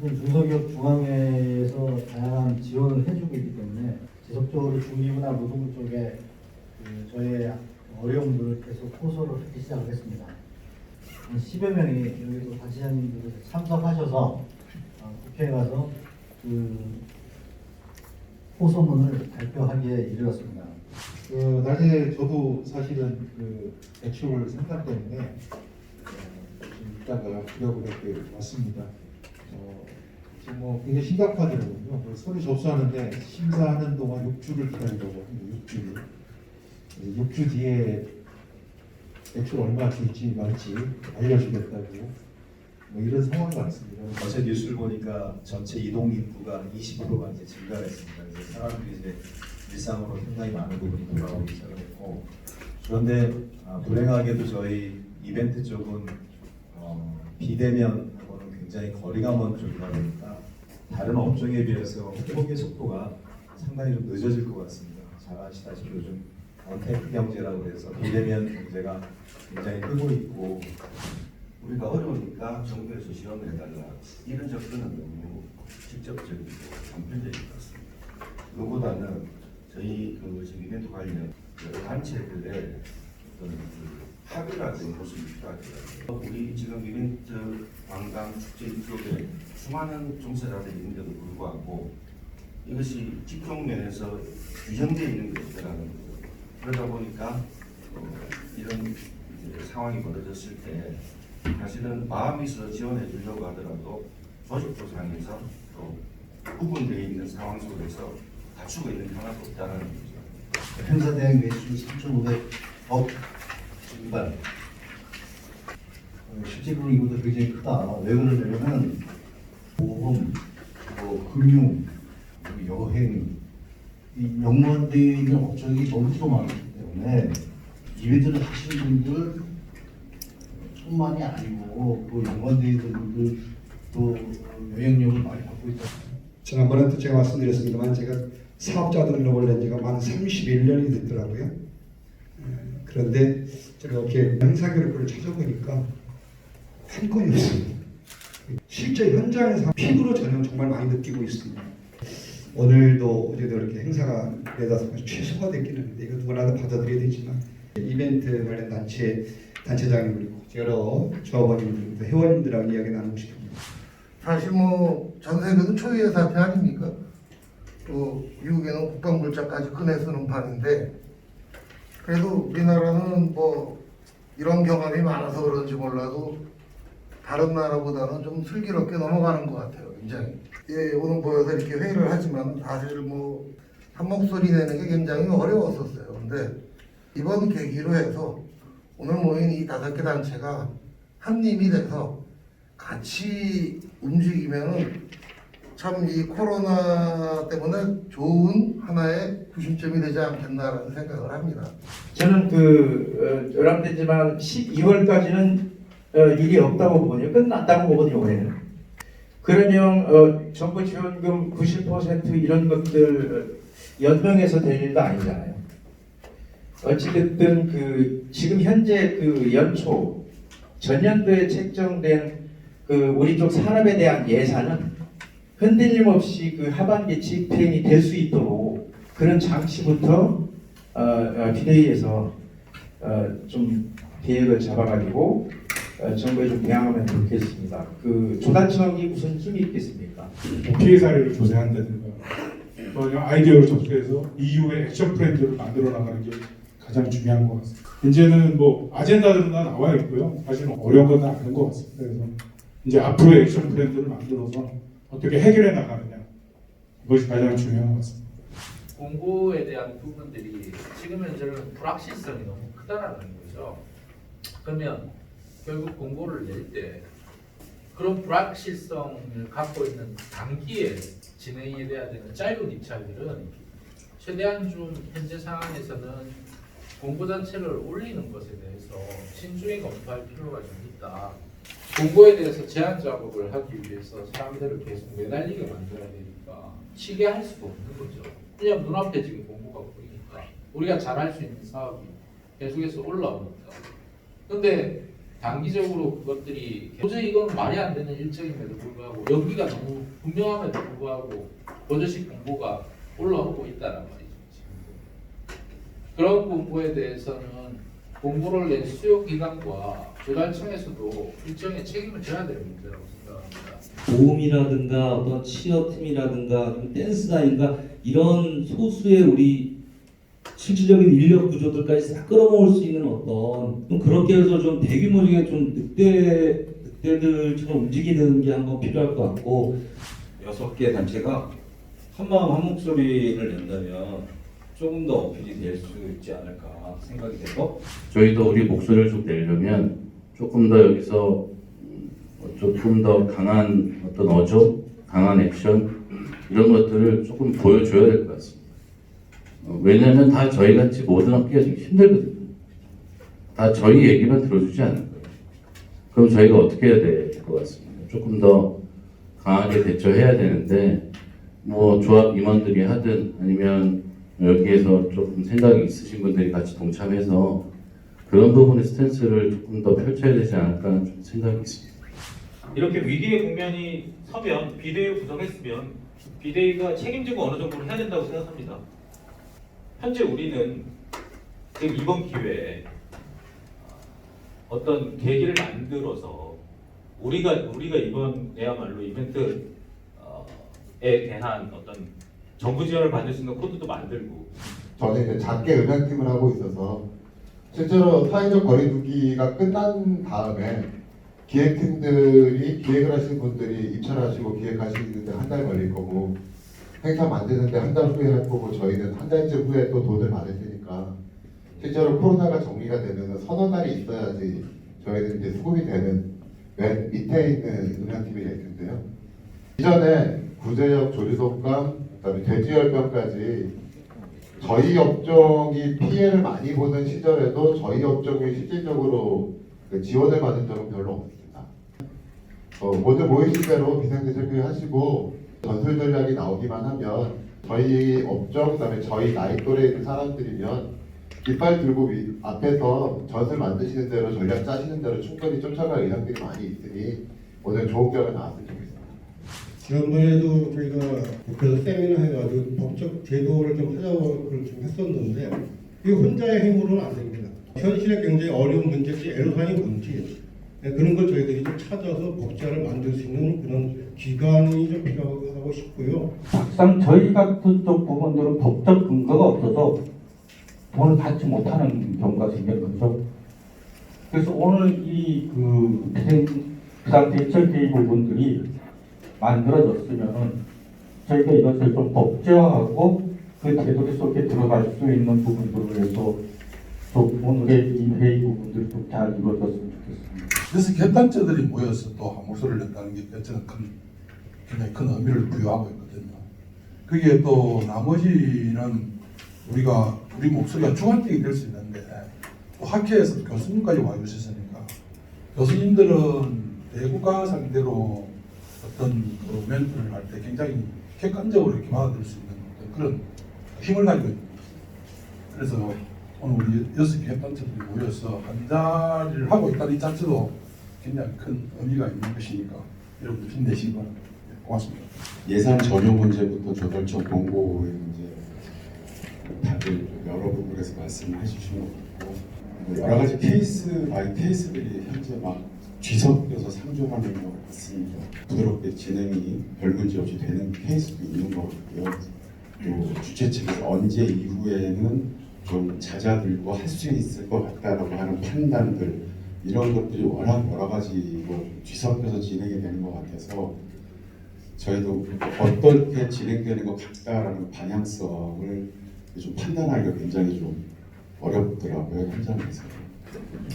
지금 중소기업 중앙회에서 다양한 지원을 해주고 있기 때문에 지속적으로 중기부나 노동부 쪽에 저희의 어려움들을 계속 호소를 하기 시작했습니다. 한 10여 명이 여기서 단체장님들 참석하셔서 국회에 가서 호소문을 발표하기에 이르렀습니다. 낮에 저도 사실은 대출 상담 때문에 좀 이따가 기록을 이렇게 왔습니다. 지금 뭐 굉장히 심각하더라고요. 서류 접수하는데 심사하는 동안 6주를 기다리라고 합니다. 6주. 6주 뒤에 대출 얼마 줄지 말지 알려주겠다고 뭐 이런 상황이 왔습니다. 어제 뉴스를 보니까 전체 이동 인구가 20%가 이제 증가했습니다. 그래서 사람들이 이제 일상으로 상당히 많은 부분이 돌아오기 시작했고, 그런데 불행하게도 저희 이벤트 쪽은 비대면하고는 굉장히 거리가 먼 쪽이다 보니까 다른 업종에 비해서 회복의 속도가 상당히 좀 늦어질 것 같습니다. 잘 아시다시피 요즘 언택트 경제라고 해서 비대면 경제가 굉장히 뜨고 있고, 우리가 어려우니까 정부에서 지원을 해달라, 이런 접근은 너무 직접적이고 단편적인 것 같습니다. 그보다는 저희 지금 이벤트 관련 여러 단체들의 어떤 합의라는 모습이 필요하더라고요. 우리 지금 이벤트 관광 축제 이쪽에 수많은 종사자들이 있는데도 불구하고 이것이 직종 면에서 규정되어 있는 게 없다라는 거죠. 그러다 보니까 이런 상황이 벌어졌을 때 사실은 마음이 있어 지원해 주려고 하더라도 조직조상에서 또 구분되어 있는 상황 속에서 갖추고 있는 게 하나도 없다는 거죠. 행사 대행 매출 3,500억 증발. 실제로 이것도 굉장히 크다. 왜 그러냐면은 보험, 금융, 여행, 이 연관되어 있는 업종이 너무도 많기 때문에 이벤트를 하시는 분들 뿐만이 아니고 또 연관되어 있는 분들 또 영향력을 많이 받고 있다. 지난번에도 제가 말씀드렸습니다만 제가 사업자 등록을 낸 지가 만 31년이 됐더라고요. 그런데 제가 이렇게 행사교육부를 찾아보니까 한 건이 없습니다. 실제 현장에서 피부로 저는 정말 많이 느끼고 있습니다. 오늘도 어제도 이렇게 행사가 네다섯 가지 최소화 됐기는 한데 이거 누구나 다 받아들여야 되지만 이벤트 관련 단체장님 그리고 여러 조합원님들 회원님들하고 이야기 나누고 싶습니다. 사실 전 세계도 초유의 사태 아닙니까? 또 미국에는 국방물자까지 꺼내 쓰는 판인데 그래도 우리나라는 이런 경험이 많아서 그런지 몰라도 다른 나라보다는 좀 슬기롭게 넘어가는 것 같아요. 굉장히. 예, 오늘 모여서 이렇게 회의를 하지만 사실 한 목소리 내는 게 굉장히 어려웠었어요. 근데 이번 계기로 해서 오늘 모인 이 5개 단체가 한 힘이 돼서 같이 움직이면은 참 이 코로나 때문에 좋은 하나의 구심점이 되지 않겠나라는 생각을 합니다. 저는 여러분들지만 12월까지는 일이 없다고 보거든요. 끝났다고 보거든요. 올해는. 그러면 정부 지원금 90% 이런 것들 연명해서 될 일도 아니잖아요. 어찌됐든 지금 현재 연초 전년도에 책정된 우리 쪽 산업에 대한 예산은 흔들림 없이 하반기 집행이 될 수 있도록 그런 장치부터 비대위에서 좀 계획을 잡아가지고 정부에 좀 대항하면 좋겠습니다. 조단청이 무슨 힘이 있겠습니까? 피해 사례를 조사한다든가 아이디어를 접수해서 이후에 액션 플랜들을 만들어 나가는 게 가장 중요한 것 같습니다. 이제는 아젠다들은 다 나와 있고요. 사실은 어려운 건 다 아는 것 같습니다. 그래서 이제 앞으로의 액션 플랜들을 만들어서 어떻게 해결해 나가느냐, 이것이 가장 중요한 것 같습니다. 공고에 대한 부분들이 지금 현재는 불확실성이 너무 크다라는 거죠. 그러면 결국 공고를 낼 때 그런 불확실성을 갖고 있는 단기에 진행이 돼야 되는 짧은 입찰들은 최대한 좀 현재 상황에서는 공고단체를 올리는 것에 대해서 신중히 검토할 필요가 좀 있다. 공고에 대해서 제한 작업을 하기 위해서 사람들을 계속 매달리게 만들어야 되니까 쉬게 할 수가 없는 거죠. 그냥 눈앞에 지금 공고가 보이니까 우리가 잘할 수 있는 사업이 계속해서 올라오니까. 근데 단기적으로 그것들이 도저히 이건 말이 안 되는 일정임에도 불구하고 여기가 너무 분명함에도 불구하고 버젓이 공고가 올라오고 있다는 말이죠. 지금. 그런 공고에 대해서는 공고를 낸 수요기관과 조달청에서도 일정의 책임을 져야 될 문제라고 생각합니다. 보험이라든가 어떤 취업팀이라든가 댄스단인가 이런 소수의 우리 실질적인 인력 구조들까지 싹 끌어모을 수 있는 어떤 좀 그렇게 해서 좀 대규모적인 좀 늑대들처럼 움직이는 게 한번 필요할 것 같고 6개 단체가 한마음 한목소리를 낸다면 조금 더 어필이 될 수 있지 않을까 생각이 돼서 저희도 우리 목소리를 좀 내려면 조금 더 여기서 조금 더 강한 어떤 어조, 강한 액션 이런 것들을 조금 보여줘야 될 것 같습니다. 왜냐하면 다 저희 같이 모든 업계가 좀 힘들거든요. 다 저희 얘기만 들어주지 않을 거예요. 그럼 저희가 어떻게 해야 될 것 같습니다. 조금 더 강하게 대처해야 되는데 뭐 조합 임원들이 하든 아니면 여기에서 조금 생각이 있으신 분들이 같이 동참해서 그런 부분의 스탠스를 조금 더 펼쳐야 되지 않을까 좀 생각이 있습니다. 이렇게 위기의 국면이 서면 비대위를 구성했으면 비대위가 책임지고 어느 정도는 해야 된다고 생각합니다. 현재 우리는 지금 이번 기회에 어떤 계기를 만들어서 우리가 이번에야말로 이벤트에 대한 어떤 정부 지원을 받을 수 있는 코드도 만들고 저는 이제 작게 음향팀을 하고 있어서 실제로 사회적 거리두기가 끝난 다음에 기획팀들이 기획을 하신 분들이 입찰하시고 기획하시는데 한 달 걸릴 거고 행사 만드는데 한 달 후에 할 거고 저희는 한 달쯤 후에 또 돈을 받을 테니까 실제로 코로나가 정리가 되면 서너 달이 있어야지 저희는 이제 수급이 되는 맨 밑에 있는 음향팀이 될 텐데요. 이전에 구제역 조류독감 그다음에 돼지열병까지 저희 업종이 피해를 많이 보는 시절에도 저희 업종이 실질적으로 지원을 받은 적은 별로 없습니다. 모두 모이신 대로 비상대책을 하시고 전술 전략이 나오기만 하면 저희 업종 그다음에 저희 나이 또래에 있는 사람들이면 깃발 들고 앞에서 젖을 만드시는 대로 전략 짜시는 대로 충분히 쫓아갈 의향들이 많이 있으니 오늘 좋은 결과 나왔으면 좋겠습니다. 지난번에도 저희가 국회에서 세미나 해가지고 법적 제도를 좀 찾아보기를 좀 했었는데 이 혼자의 힘으로는 안 됩니다. 현실의 굉장히 어려운 문제지 애로사항이 뭔지 그런 걸 저희들이 좀 찾아서 법제화를 만들 수 있는 그런 기관이 좀 필요하고 싶고요. 막상 저희 같은 쪽 부분들은 법적 근거가 없어서 돈을 받지 못하는 경우가 생기는 거죠. 그래서 오늘 이 비상대책회의 부분들이 만들어졌으면 저희가 이것을 좀 법제화하고 그 제도리 속에 들어갈 수 있는 부분들을 해서 좀 오늘의 이 회의 부분들이 좀 잘 이루어졌으면 좋겠습니다. 그래서 개단체들이 모여서 또 한 목소리를 낸다는 게 저는 굉장히 큰 의미를 부여하고 있거든요. 거기에 또 나머지는 우리 목소리가 중앙적이 될 수 있는데 또 학회에서 교수님까지 와주셨으니까 교수님들은 대국가 상대로 어떤 그 멘트를 할 때 굉장히 객관적으로 이렇게 받아들일 수 있는 그런 힘을 가지고 있습니다. 그래서 오늘 우리 6개 협단체들이 모여서 한 자리를 하고 있다는 이 자체도 굉장히 큰 의미가 있는 것이니까 여러분들 힘내시기 바랍니다. 고맙습니다. 예산 전용 문제부터 조달청 공고의 문제 다들 여러 부분에서 말씀을 해주신 것 같고 여러 가지 케이스 바이 케이스들이 현재 막 뒤섞여서 상존하는 것 같습니다. 부드럽게 진행이 별 문제 없이 되는 케이스도 있는 것 같고요. 또 주최 측에서 언제 이후에는 좀 잦아들고 할 수 있을 것 같다라고 하는 판단들 이런 것들이 워낙 여러 가지로 뒤섞여서 진행이 되는 것 같아서 저희도 어떻게 진행되는 것 같다라는 방향성을 좀 판단하기가 굉장히 좀 어렵더라고요, 현장에서.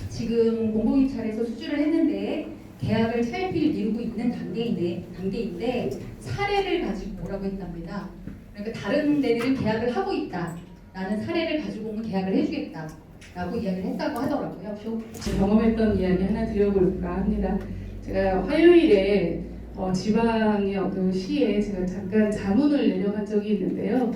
지금 공공입찰에서 수주를 했는데 계약을 차일피일 미루고 있는 단계인데 사례를 가지고 오라고 했답니다. 그러니까 다른 데들은 계약을 하고 있다라는 사례를 가지고 오면 계약을 해주겠다라고 이야기를 했다고 하더라고요. 경험했던 이야기 하나 드려볼까 합니다. 제가 화요일에 지방의 어떤 시에 제가 잠깐 자문을 내려간 적이 있는데요.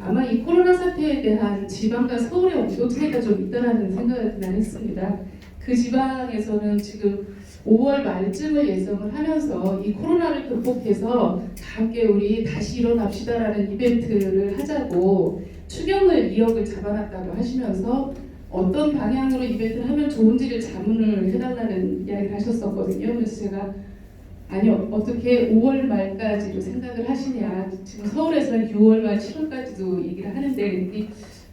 아마 이 코로나 사태에 대한 지방과 서울의 온도 차이가 좀 있다라는 생각을 그날 했습니다. 그 지방에서는 지금 5월 말쯤을 예정을 하면서 이 코로나를 극복해서 다 함께 우리 다시 일어납시다라는 이벤트를 하자고 추경을 2억을 잡아놨다고 하시면서 어떤 방향으로 이벤트를 하면 좋은지를 자문을 해달라는 이야기를 하셨었거든요. 그래서 제가 아니 어떻게 5월 말까지도 생각을 하시냐. 지금 서울에서는 6월 말 7월까지도 얘기를 하는데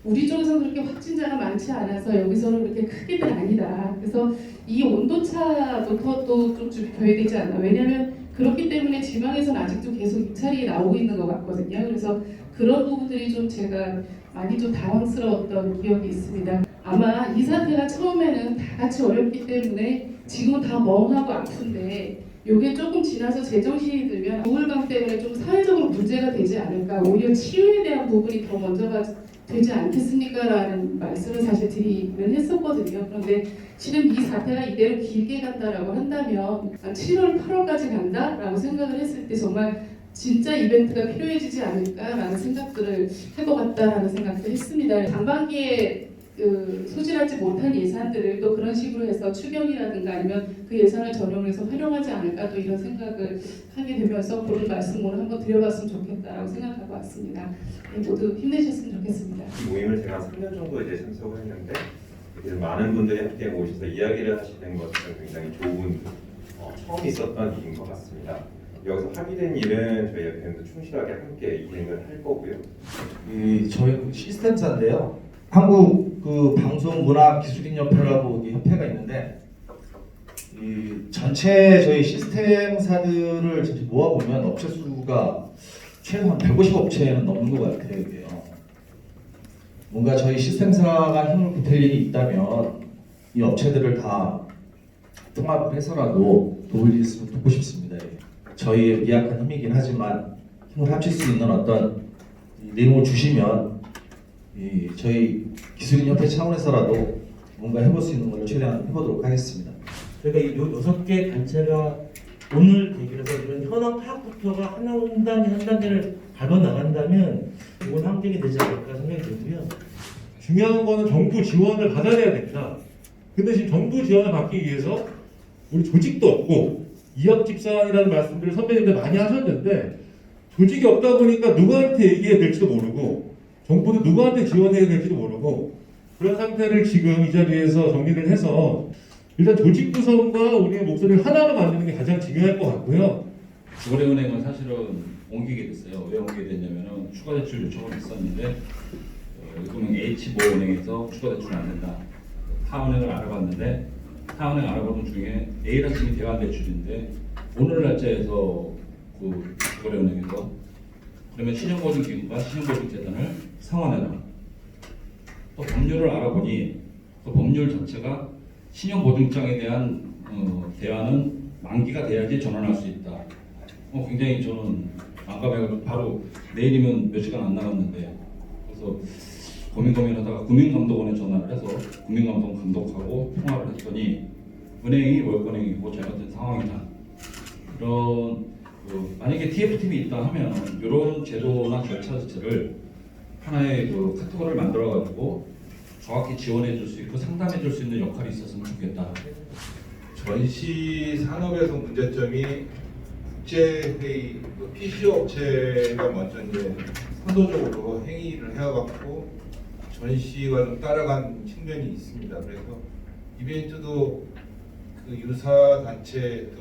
우리 쪽에서는 그렇게 확진자가 많지 않아서 여기서는 그렇게 크게는 아니다. 그래서 이 온도차부터 또 좀 좁혀야 되지 않나. 왜냐하면 그렇기 때문에 지방에서는 아직도 계속 입찰이 나오고 있는 것 같거든요. 그래서 그런 부분들이 좀 제가 많이 좀 당황스러웠던 기억이 있습니다. 아마 이 사태가 처음에는 다 같이 어렵기 때문에 지금은 다 멍하고 아픈데 이게 조금 지나서 제정신이 들면 우울감 때문에 좀 사회적으로 문제가 되지 않을까. 오히려 치유에 대한 부분이 더 먼저가 되지 않겠습니까? 라는 말씀을 사실 드리긴 했었거든요. 그런데 지금 이 사태가 이대로 길게 간다라고 한다면 7월, 8월까지 간다라고 생각을 했을 때 정말 진짜 이벤트가 필요해지지 않을까라는 생각들을 할 것 같다라는 생각도 했습니다. 상반기에 소진하지 못한 예산들을 또 그런 식으로 해서 추경이라든가 아니면 그 예산을 전용을 해서 활용하지 않을까 또 이런 생각을 하게 되면서 그런 말씀 오늘 한번 드려봤으면 좋겠다라고 생각하고 왔습니다. 모두 힘내셨으면 좋겠습니다. 이 모임을 제가 3년 정도 이제 참석을 했는데 이렇게 많은 분들이 함께 모이셔서 이야기를 하시는 것은 굉장히 좋은 처음 있었던 일인 것 같습니다. 여기서 합의된 일은 저희 FM도 충실하게 함께 이행을 할 거고요. 저희 시스템사인데요. 한국 방송문화기술인협회라고 협회가 있는데 이 전체 저희 시스템사들을 모아보면 업체 수가 최소한 150업체는 넘는 것 같아요. 이게요. 뭔가 저희 시스템사가 힘을 보탤 일이 있다면 이 업체들을 다 통합을 해서라도 도울 일 있으면 돕고 싶습니다. 저희의 미약한 힘이긴 하지만 힘을 합칠 수 있는 어떤 내용을 주시면 저희 기술인협회 차원에서라도 뭔가 해볼 수 있는 걸로 최대한 해보도록 하겠습니다. 그러니까 이 6개 단체가 오늘 대결에서 이런 현황 파악부터가 한 단계를 밟아 나간다면 이건 함정이 되지 않을까 생각이 들고요. 중요한 거는 정부 지원을 받아내야 됩니다. 근데 지금 정부 지원을 받기 위해서 우리 조직도 없고 이합집산이라는 말씀들을 선배님들 많이 하셨는데 조직이 없다 보니까 누구한테 얘기해야 될지도 모르고 정부도 누구한테 지원해야 될지도 모르고 그런 상태를 지금 이 자리에서 정리를 해서 일단 조직 구성과 우리의 목소리를 하나로 만드는 게 가장 중요할 것 같고요. 주거래은행은 사실은 옮기게 됐어요. 왜 옮기게 됐냐면은 추가 대출 요청을 했었는데 은행 H보은행에서 추가 대출 안 된다. 타은행을 알아봤는데 타은행 알아보는 중에 A라는 팀이 대환 대출인데 오늘 날짜에서 그 주거래은행에서 그러면 신용보증기금과 신용보증재단을 상환해라. 또 법률을 알아보니 그 법률 자체가 신용보증장에 대한 대안은 만기가 돼야지 전환할 수 있다. 굉장히 저는 난감해가지고 바로 내일이면 몇 시간 안 남았는데 그래서 고민하다가 금융감독원에 전화를 해서 금융감독원 감독하고 통화를 했더니 은행이 월권행이고 잘못된 상황이다. 이런 만약에 TF팀이 있다 하면 이런 제도나 절차 자체를 하나의 카테고리를 만들어가지고 정확히 지원해줄 수 있고 상담해줄 수 있는 역할이 있었으면 좋겠다. 전시 산업에서 문제점이 국제회의 PC 업체가 먼저 이제 선도적으로 행위를 해와갖고 전시가 좀 따라간 측면이 있습니다. 그래서 이벤트도 그 유사 단체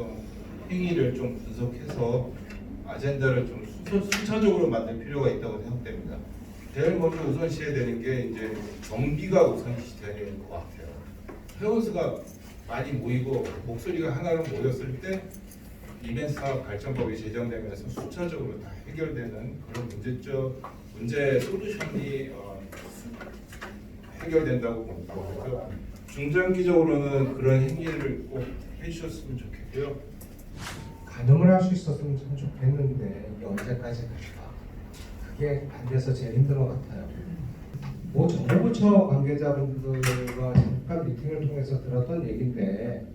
행위를 좀 분석해서 아젠다를 좀 순차적으로 만들 필요가 있다고 생각됩니다. 제일 먼저 우선시해야 되는 게 이제 정비가 우선시돼야 되는 것 같아요. 회원수가 많이 모이고 목소리가 하나로 모였을 때 이벤트 사업 발전법이 제정되면서 순차적으로 다 해결되는 그런 문제 솔루션이 해결된다고 봅니다. 그래서 중장기적으로는 그런 행위를 꼭 해주셨으면 좋겠고요. 가능을 할 수 있었으면 참 좋겠는데 이게 언제까지 갈까? 그게 안 돼서 제일 힘든 것 같아요. 뭐 정부부처 관계자분들과 잠깐 미팅을 통해서 들었던 얘기인데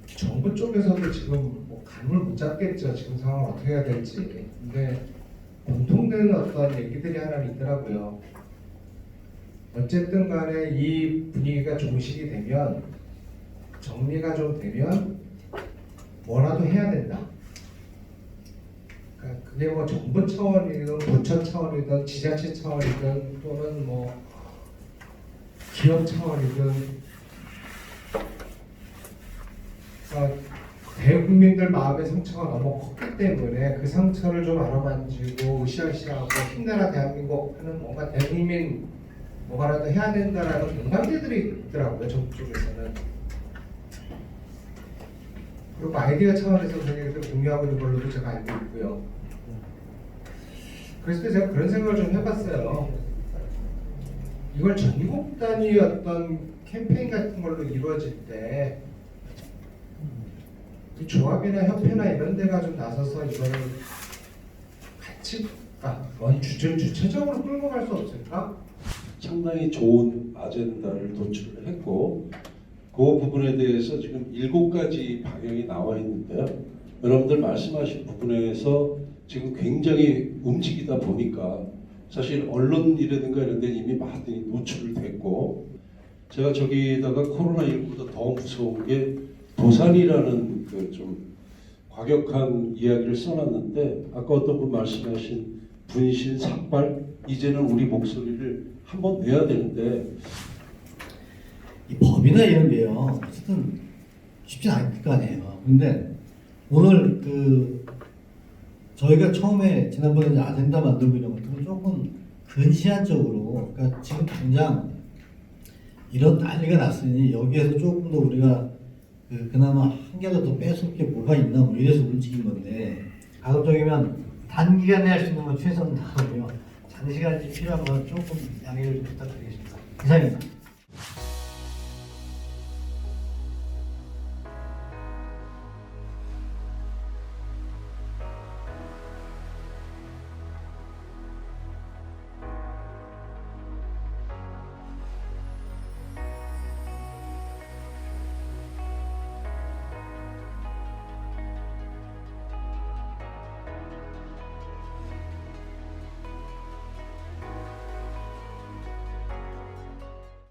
정부 쪽에서도 지금 뭐 감을 못 잡겠죠. 지금 상황을 어떻게 해야 될지. 근데 공통되는 어떤 얘기들이 하나 있더라고요. 어쨌든 간에 이 분위기가 종식이 되면 정리가 좀 되면 뭐라도 해야 된다. 그러니까 그게 뭐 정부 차원이든 부처 차원이든 지자체 차원이든 또는 뭐 기업 차원이든 그러니까 대국민들 마음의 상처가 너무 컸기 때문에 그 상처를 좀 알아만지고 으쌰으쌰하고 힘내라 대한민국 하는 뭔가 대국민 뭐가라도 해야 된다라는 공감대들이 있더라고요. 정부 쪽에서는. 그리고 아이디어 차원에서 굉장히 공유하고 있는 걸로도 제가 알고 있고요. 그래서 제가 그런 생각을 좀 해봤어요. 이걸 전국 단위 어떤 캠페인 같은 걸로 이루어질 때 그 조합이나 협회나 이런 데가 좀 나서서 이거를 같이 주체적으로 끌고 갈 수 없을까? 상당히 좋은 아젠다를 도출을 했고 그 부분에 대해서 지금 7가지 방향이 나와 있는데요. 여러분들 말씀하신 부분에서 지금 굉장히 움직이다 보니까 사실 언론이라든가 이런 데 이미 많이 노출됐고 제가 저기다가 코로나19보다 더 무서운 게 도산이라는 그 좀 과격한 이야기를 써놨는데 아까 어떤 분 말씀하신 분신 삭발 이제는 우리 목소리를 한번 내야 되는데 이 법이나 이런 게요 어쨌든 쉽지 않을 거 아니에요. 근데 오늘 그 저희가 처음에 지난번에 아젠다 만들고 이런 것들은 조금 근시안적으로 그러니까 지금 당장 이런 난리가 났으니 여기에서 조금 더 우리가 그나마 한 개라도 더 뺏을 게 뭐가 있나 뭐 이래서 움직인 건데 가급적이면 단기간에 할 수 있는 건 최선을 다하고요. 장시간이 필요한 건 조금 양해를 좀 부탁드리겠습니다. 이상입니다.